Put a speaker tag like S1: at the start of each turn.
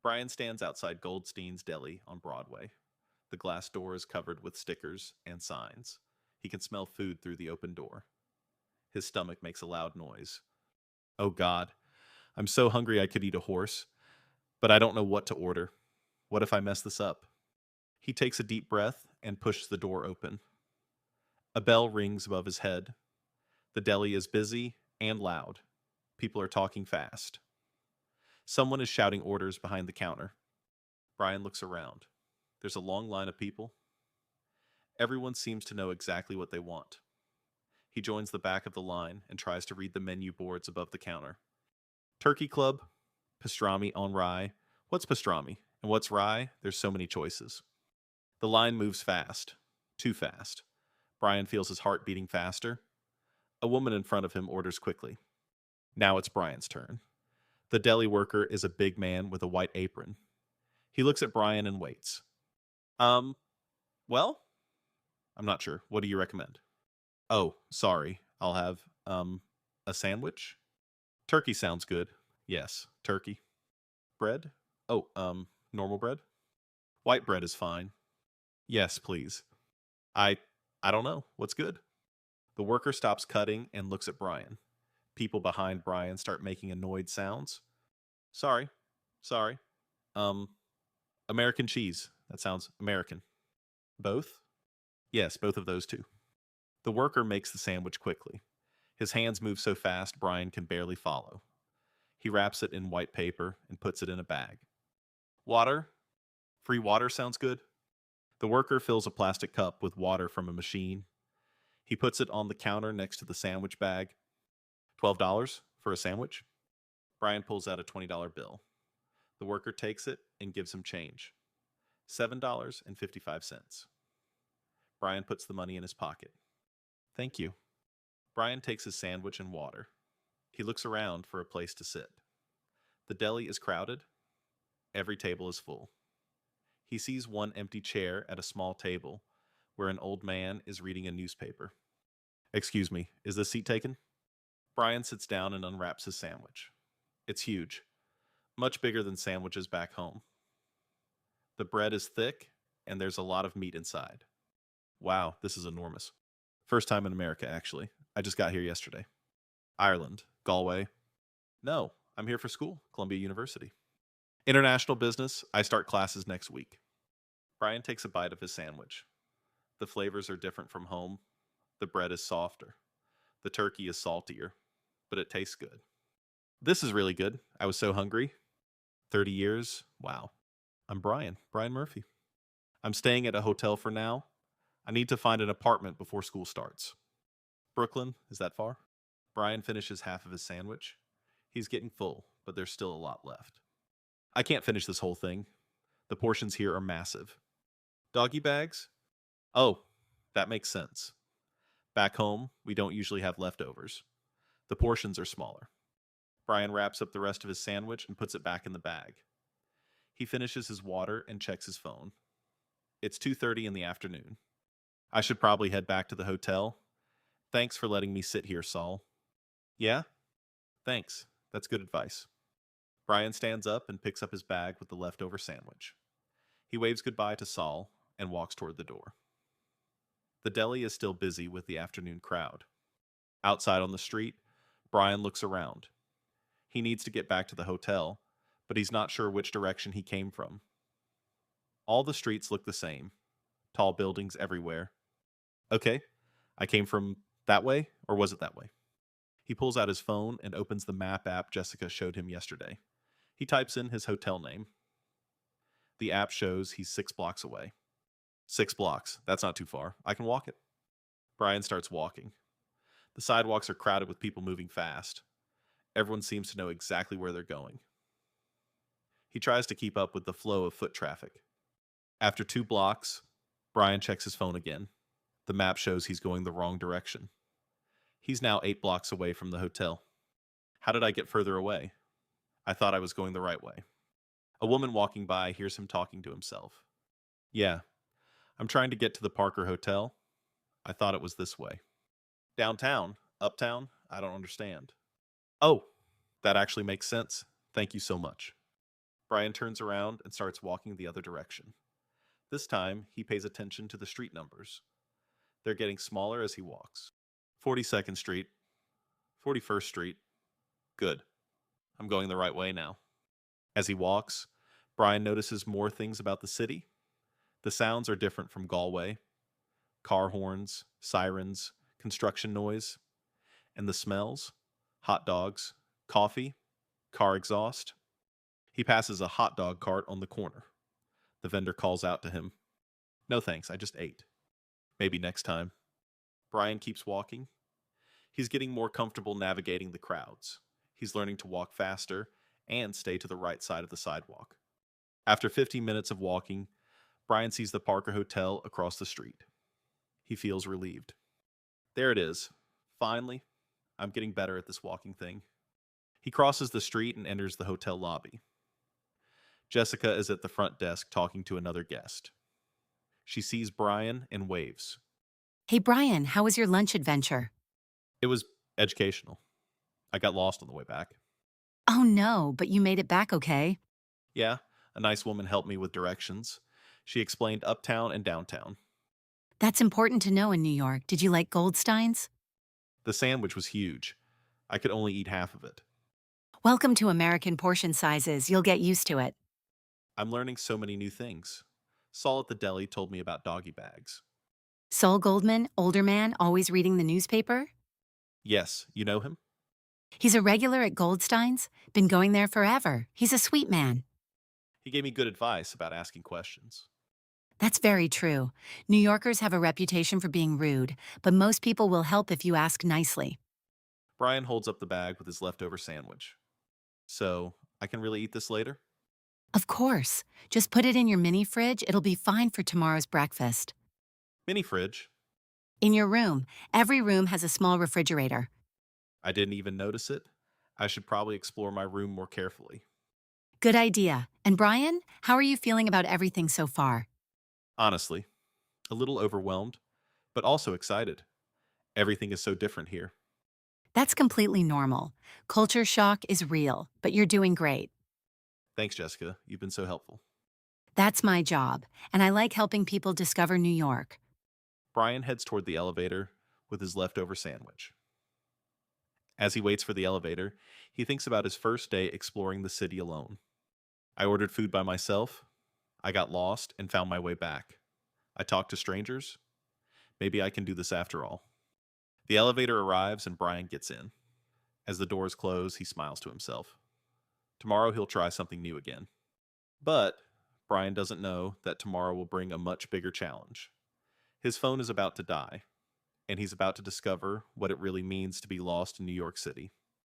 S1: Brian stands outside Goldstein's Deli on Broadway. The glass door is covered with stickers and signs. He can smell food through the open door. His stomach makes a loud noise. Oh God, I'm so hungry I could eat a horse, but I don't know what to order. What if I mess this up? He takes a deep breath and pushes the door open. A bell rings above his head. The deli is busy and loud. People are talking fast. Someone is shouting orders behind the counter. Brian looks around. There's a long line of people. Everyone seems to know exactly what they want. He joins the back of the line and tries to read the menu boards above the counter. Turkey Club, pastrami on rye. What's pastrami? And what's rye? There's so many choices. The line moves fast. Too fast. Brian feels his heart beating faster. A woman in front of him orders quickly. Now it's Brian's turn. The deli worker is a big man with a white apron. He looks at Brian and waits. Um, well? I'm not sure. What do you recommend? Oh, sorry. I'll have, a sandwich? Turkey sounds good. Yes, turkey. Bread? Oh, normal bread? White bread is fine. Yes, please. I I don't know. What's good? The worker stops cutting and looks at Brian. People behind Brian start making annoyed sounds. Sorry. Sorry. Um American cheese. That sounds American. Both? Yes, both of those two. The worker makes the sandwich quickly. His hands move so fast Brian can barely follow. He wraps it in white paper and puts it in a bag. Water? Free water sounds good. The worker fills a plastic cup with water from a machine. He puts it on the counter next to the sandwich bag. $12 for a sandwich? Brian pulls out a $20 bill. The worker takes it and gives him change. $7.55. Brian puts the money in his pocket. Thank you. Brian takes his sandwich and water. He looks around for a place to sit. The deli is crowded. Every table is full. He sees one empty chair at a small table where an old man is reading a newspaper. Excuse me, is this seat taken? Brian sits down and unwraps his sandwich. It's huge, much bigger than sandwiches back home. The bread is thick, and there's a lot of meat inside. Wow, this is enormous. First time in America, actually. I just got here yesterday. Ireland, Galway. No, I'm here for school, Columbia University. International business, I start classes next week. Brian takes a bite of his sandwich. The flavors are different from home. The bread is softer. The turkey is saltier, but it tastes good. This is really good. I was so hungry. 30 years? Wow. I'm Brian Murphy. I'm staying at a hotel for now. I need to find an apartment before school starts. Brooklyn, is that far? Brian finishes half of his sandwich. He's getting full, but there's still a lot left. I can't finish this whole thing. The portions here are massive. Doggy bags? Oh, that makes sense. Back home, we don't usually have leftovers. The portions are smaller. Brian wraps up the rest of his sandwich and puts it back in the bag. He finishes his water and checks his phone. It's 2:30 in the afternoon. I should probably head back to the hotel. Thanks for letting me sit here, Saul. Yeah? Thanks. That's good advice. Brian stands up and picks up his bag with the leftover sandwich. He waves goodbye to Saul and walks toward the door. The deli is still busy with the afternoon crowd. Outside on the street, Brian looks around. He needs to get back to the hotel, but he's not sure which direction he came from. All the streets look the same. Tall buildings everywhere. Okay, I came from that way, or was it that way? He pulls out his phone and opens the map app Jessica showed him yesterday. He types in his hotel name. The app shows he's 6 blocks away. 6 blocks. That's not too far. I can walk it. Brian starts walking. The sidewalks are crowded with people moving fast. Everyone seems to know exactly where they're going. He tries to keep up with the flow of foot traffic. After 2 blocks, Brian checks his phone again. The map shows he's going the wrong direction. He's now 8 blocks away from the hotel. How did I get further away? I thought I was going the right way. A woman walking by hears him talking to himself. Yeah, I'm trying to get to the Parker Hotel. I thought it was this way. Downtown? Uptown? I don't understand. Oh, that actually makes sense. Thank you so much. Brian turns around and starts walking the other direction. This time, he pays attention to the street numbers. They're getting smaller as he walks. 42nd Street, 41st Street. Good. I'm going the right way now. As he walks, Brian notices more things about the city. The sounds are different from Galway: car horns, sirens, construction noise. And the smells: hot dogs, coffee, car exhaust. He passes a hot dog cart on the corner. The vendor calls out to him, "No thanks, I just ate. Maybe next time." Brian keeps walking. He's getting more comfortable navigating the crowds. He's learning to walk faster and stay to the right side of the sidewalk. After 15 minutes of walking, Brian sees the Parker Hotel across the street. He feels relieved. There it is. Finally, I'm getting better at this walking thing. He crosses the street and enters the hotel lobby. Jessica is at the front desk talking to another guest. She sees Brian and waves.
S2: Hey, Brian, how was your lunch adventure?
S1: It was educational. I got lost on the way back.
S2: Oh no, but you made it back okay.
S1: Yeah, a nice woman helped me with directions. She explained uptown and downtown.
S2: That's important to know in New York. Did you like Goldstein's?
S1: The sandwich was huge. I could only eat half of it.
S2: Welcome to American portion sizes. You'll get used to it.
S1: I'm learning so many new things. Saul at the deli told me about doggy bags.
S2: Sol Goldman, older man, always reading the newspaper?
S1: Yes, you know him?
S2: He's a regular at Goldstein's. Been going there forever. He's a sweet man.
S1: He gave me good advice about asking questions.
S2: That's very true. New Yorkers have a reputation for being rude, but most people will help if you ask nicely.
S1: Brian holds up the bag with his leftover sandwich. So, I can really eat this later?
S2: Of course. Just put it in your mini fridge. It'll be fine for tomorrow's breakfast.
S1: Mini fridge?
S2: In your room. Every room has a small refrigerator.
S1: I didn't even notice it. I should probably explore my room more carefully.
S2: Good idea. And Brian, how are you feeling about everything so far?
S1: Honestly, a little overwhelmed, but also excited. Everything is so different here.
S2: That's completely normal. Culture shock is real, but you're doing great.
S1: Thanks, Jessica. You've been so helpful.
S2: That's my job, and I like helping people discover New York.
S1: Brian heads toward the elevator with his leftover sandwich. As he waits for the elevator, he thinks about his first day exploring the city alone. I ordered food by myself. I got lost and found my way back. I talked to strangers. Maybe I can do this after all. The elevator arrives and Brian gets in. As the doors close, he smiles to himself. Tomorrow he'll try something new again. But Brian doesn't know that tomorrow will bring a much bigger challenge. His phone is about to die, and he's about to discover what it really means to be lost in New York City.